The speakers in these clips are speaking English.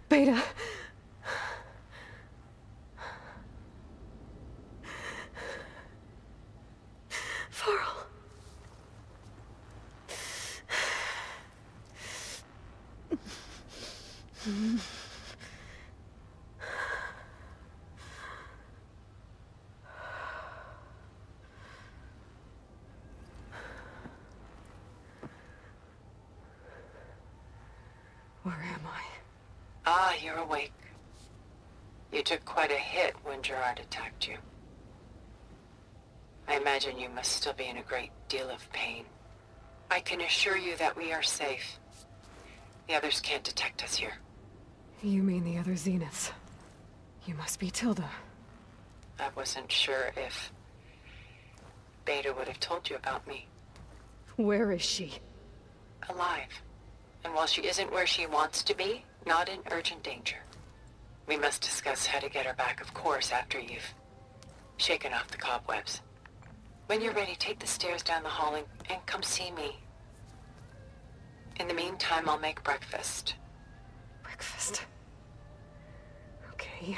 Beta. Varl. Where am I? Ah, you're awake. You took quite a hit when Gerard attacked you. I imagine you must still be in a great deal of pain. I can assure you that we are safe. The others can't detect us here. You mean the other Zeniths? You must be Tilda. I wasn't sure if Beta would have told you about me. Where is she? Alive. And while she isn't where she wants to be, not in urgent danger. We must discuss how to get her back, of course, after you've shaken off the cobwebs. When you're ready, take the stairs down the hall and come see me. In the meantime, I'll make breakfast. Breakfast. Okay.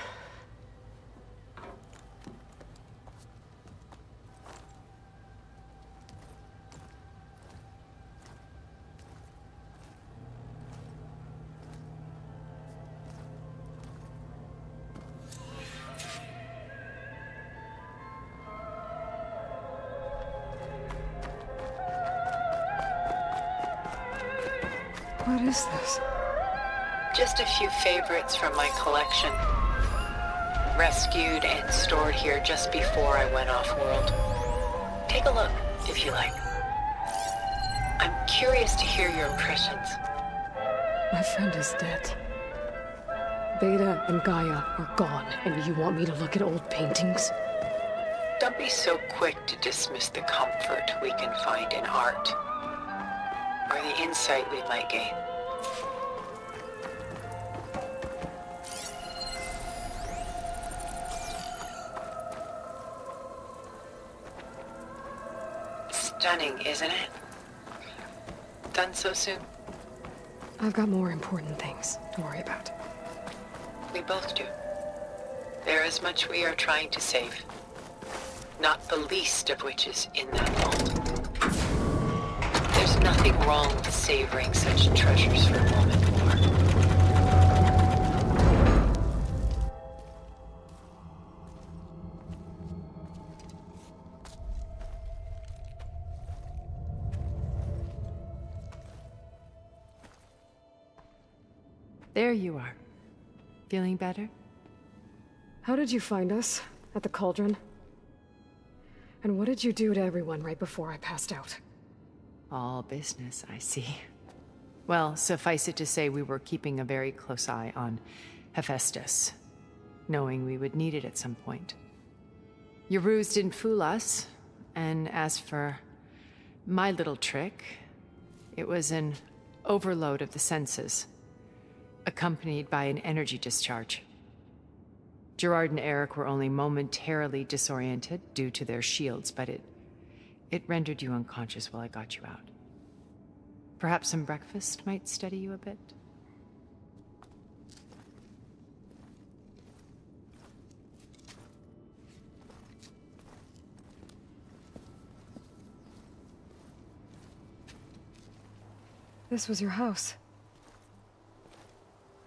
What is this? Just a few favorites from my collection. Rescued and stored here just before I went off-world. Take a look, if you like. I'm curious to hear your impressions. My friend is dead. Beta and Gaia are gone, and you want me to look at old paintings? Don't be so quick to dismiss the comfort we can find in art, or the insight we might gain. Stunning, isn't it? Done so soon? I've got more important things to worry about. We both do. There is much we are trying to save. Not the least of which is in that vault. There's nothing wrong with savoring such treasures for a moment more. There you are. Feeling better? How did you find us? At the cauldron? And what did you do to everyone right before I passed out? All business, I see. Well, suffice it to say we were keeping a very close eye on Hephaestus, knowing we would need it at some point. Your ruse didn't fool us, and as for my little trick, it was an overload of the senses, accompanied by an energy discharge. Gerard and Eric were only momentarily disoriented due to their shields, but it rendered you unconscious while I got you out. Perhaps some breakfast might steady you a bit? This was your house.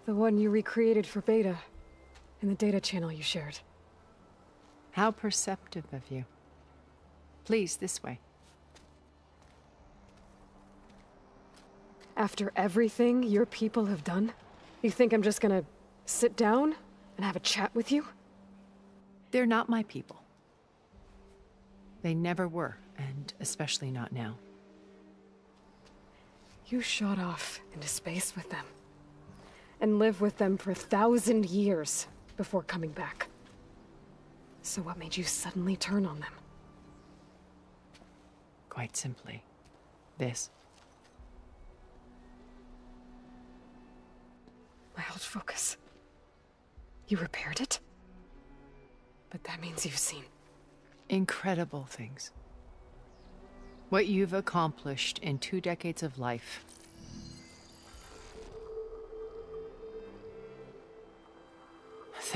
The one you recreated for Beta, in the data channel you shared. How perceptive of you. Please, this way. After everything your people have done, you think I'm just gonna sit down and have a chat with you? They're not my people. They never were, and especially not now. You shot off into space with them, and lived with them for 1,000 years before coming back. So what made you suddenly turn on them? Quite simply, this. My old focus. You repaired it? But that means you've seen incredible things. What you've accomplished in 2 decades of life.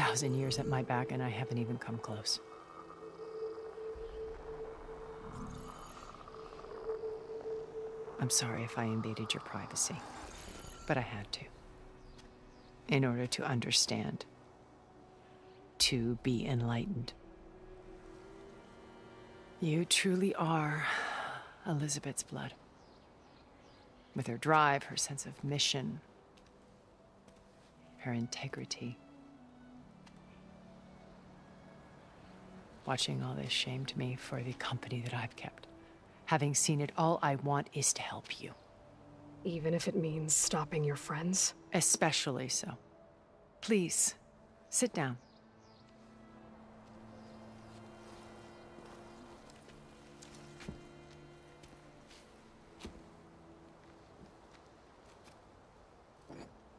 1,000 years at my back, and I haven't even come close. I'm sorry if I invaded your privacy, but I had to. In order to understand. To be enlightened. You truly are Elizabeth's blood. With her drive, her sense of mission, her integrity. Watching all this shamed me for the company that I've kept. Having seen it, all I want is to help you. Even if it means stopping your friends? Especially so. Please, sit down.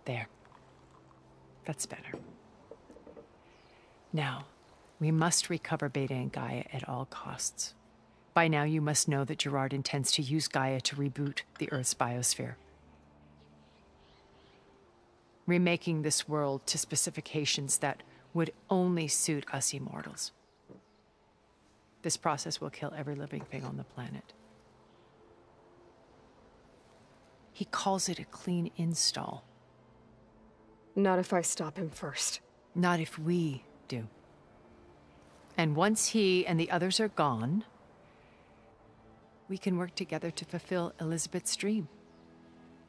There. That's better. Now, we must recover Beta and Gaia at all costs. By now, you must know that Gerard intends to use Gaia to reboot the Earth's biosphere. Remaking this world to specifications that would only suit us immortals. This process will kill every living thing on the planet. He calls it a clean install. Not if I stop him first. Not if we do. And once he and the others are gone, we can work together to fulfill Elizabeth's dream.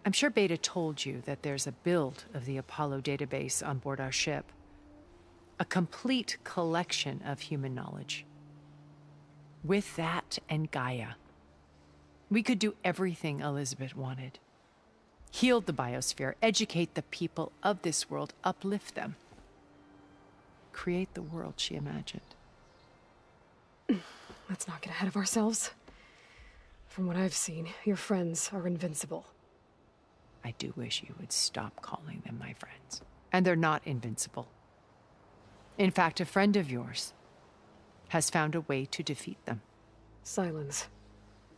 I'm sure Beta told you that there's a build of the Apollo database on board our ship. A complete collection of human knowledge. With that and Gaia, we could do everything Elizabeth wanted. Heal the biosphere, educate the people of this world, uplift them. Create the world she imagined. Let's not get ahead of ourselves. From what I've seen, your friends are invincible. I do wish you would stop calling them my friends. And they're not invincible. In fact, a friend of yours has found a way to defeat them. Silence.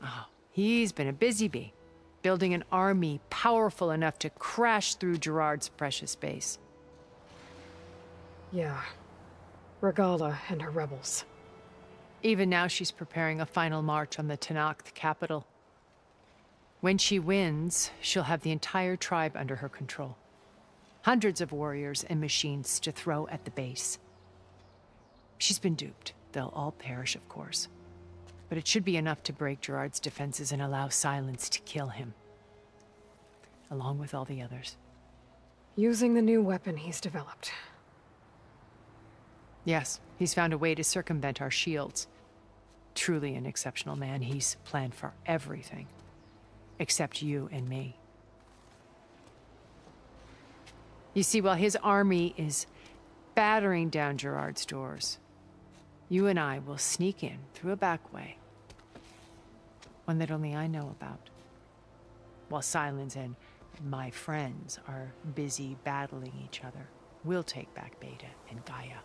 Oh, he's been a busy bee, building an army powerful enough to crash through Gerard's precious base. Yeah. Regala and her rebels. Even now, she's preparing a final march on the Tenakth capital. When she wins, she'll have the entire tribe under her control. Hundreds of warriors and machines to throw at the base. She's been duped. They'll all perish, of course. But it should be enough to break Gerard's defenses and allow Silence to kill him. Along with all the others. Using the new weapon he's developed. Yes, he's found a way to circumvent our shields. Truly an exceptional man. He's planned for everything. Except you and me. You see, while his army is battering down Gerard's doors, you and I will sneak in through a back way. One that only I know about. While Silence and my friends are busy battling each other, we'll take back Beta and Gaia.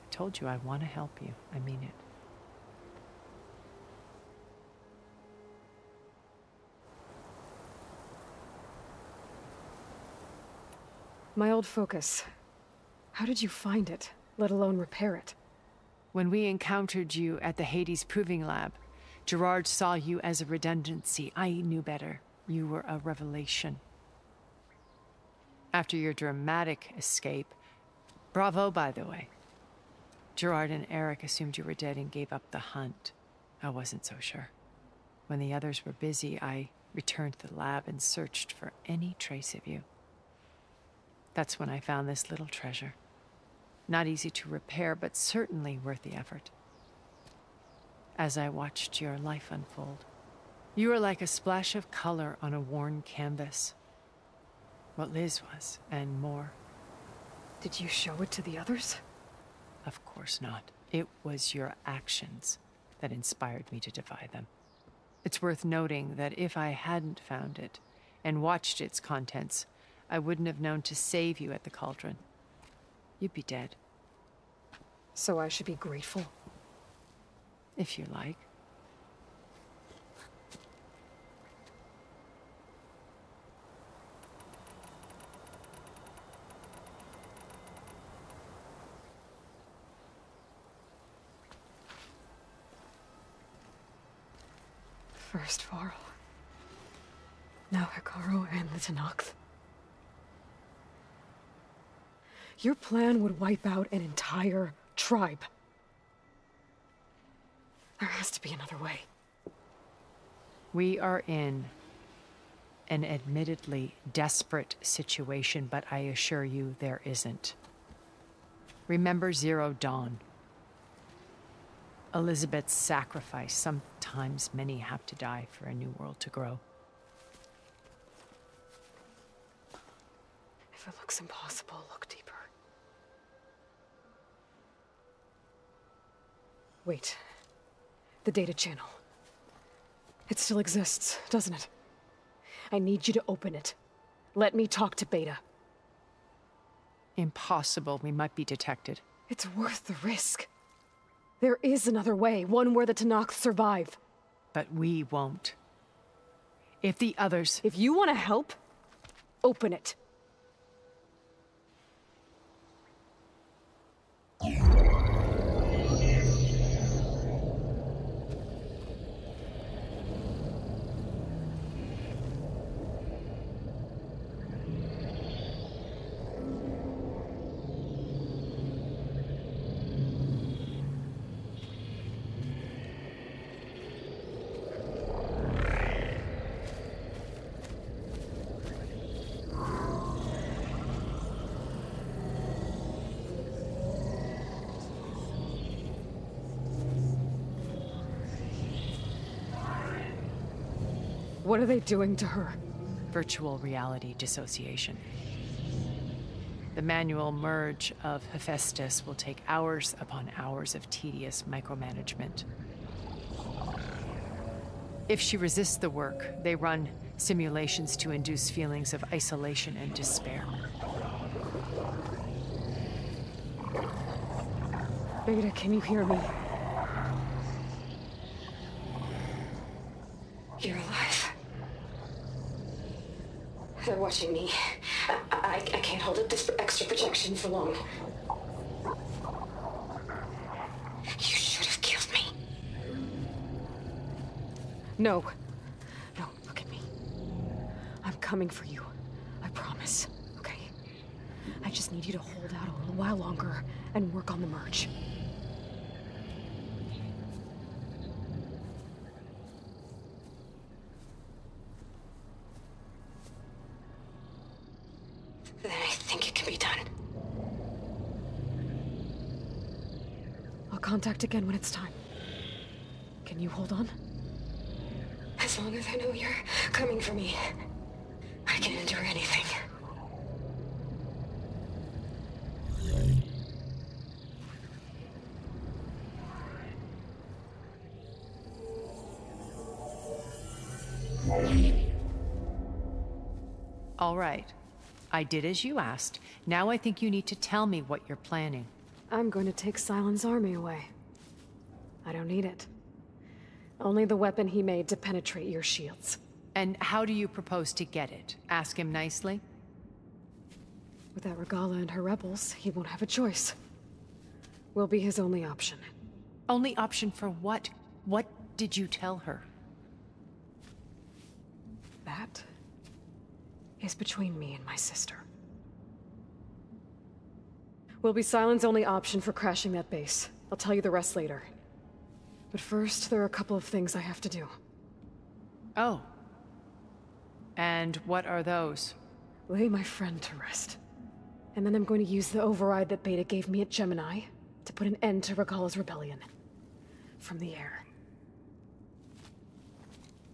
I told you I want to help you. I mean it. My old focus. How did you find it, let alone repair it? When we encountered you at the Hades Proving Lab, Gerard saw you as a redundancy. I knew better. You were a revelation. After your dramatic escape, bravo, by the way. Gerard and Eric assumed you were dead and gave up the hunt. I wasn't so sure. When the others were busy, I returned to the lab and searched for any trace of you. That's when I found this little treasure. Not easy to repair, but certainly worth the effort. As I watched your life unfold, you were like a splash of color on a worn canvas. What Liz was, and more. Did you show it to the others? Of course not. It was your actions that inspired me to defy them. It's worth noting that if I hadn't found it and watched its contents, I wouldn't have known to save you at the cauldron. You'd be dead. So I should be grateful? If you like. First Varl. Now Hikaru and the Tenakth. Your plan would wipe out an entire tribe. There has to be another way. We are in an admittedly desperate situation, but I assure you there isn't. Remember Zero Dawn. Elizabeth's sacrifice. Sometimes many have to die for a new world to grow. If it looks impossible, look deeper. Wait. The data channel. It still exists, doesn't it? I need you to open it. Let me talk to Beta. Impossible. We might be detected. It's worth the risk. There is another way, one where the Tenakth survive. But we won't. If the others... If you want to help, open it. What are they doing to her? Virtual reality dissociation. The manual merge of Hephaestus will take hours upon hours of tedious micromanagement. If she resists the work, they run simulations to induce feelings of isolation and despair. Beta, can you hear me? You're alive. They're watching me. I can't hold up this extra protection for long. You should have killed me. No. No, look at me. I'm coming for you. I promise, okay? I just need you to hold out a little while longer and work on the merge. Then I think it can be done. I'll contact again when it's time. Can you hold on? As long as I know you're coming for me, I can endure anything. All right. I did as you asked. Now I think you need to tell me what you're planning. I'm going to take Sylens' army away. I don't need it. Only the weapon he made to penetrate your shields. And how do you propose to get it? Ask him nicely? Without Regala and her rebels, he won't have a choice. We'll be his only option. Only option for what? What did you tell her? That is between me and my sister. Will be Sylens' only option for crashing that base. I'll tell you the rest later. But first, there are a couple of things I have to do. Oh. And what are those? Lay my friend to rest. And then I'm going to use the override that Beta gave me at Gemini to put an end to Regala's rebellion. From the air.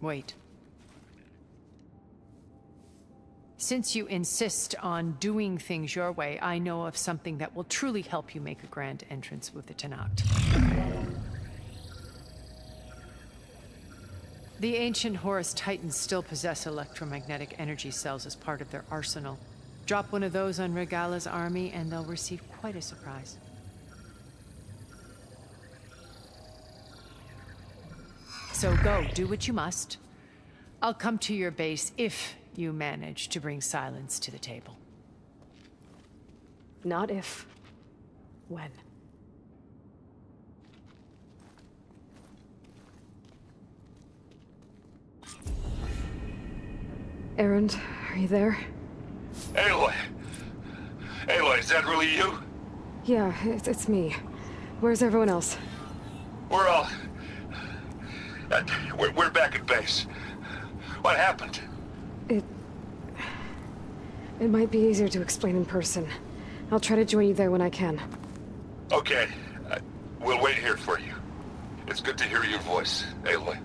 Wait. Since you insist on doing things your way, I know of something that will truly help you make a grand entrance with the Tenakth. The ancient Horus Titans still possess electromagnetic energy cells as part of their arsenal. Drop one of those on Regala's army and they'll receive quite a surprise. So go, do what you must. I'll come to your base if you manage to bring Sylens to the table. Not if. When. Erend, are you there? Aloy! Aloy, is that really you? Yeah, it's me. Where's everyone else? We're all... we're back at base. What happened? It might be easier to explain in person. I'll try to join you there when I can. Okay. We'll wait here for you. It's good to hear your voice, Aloy.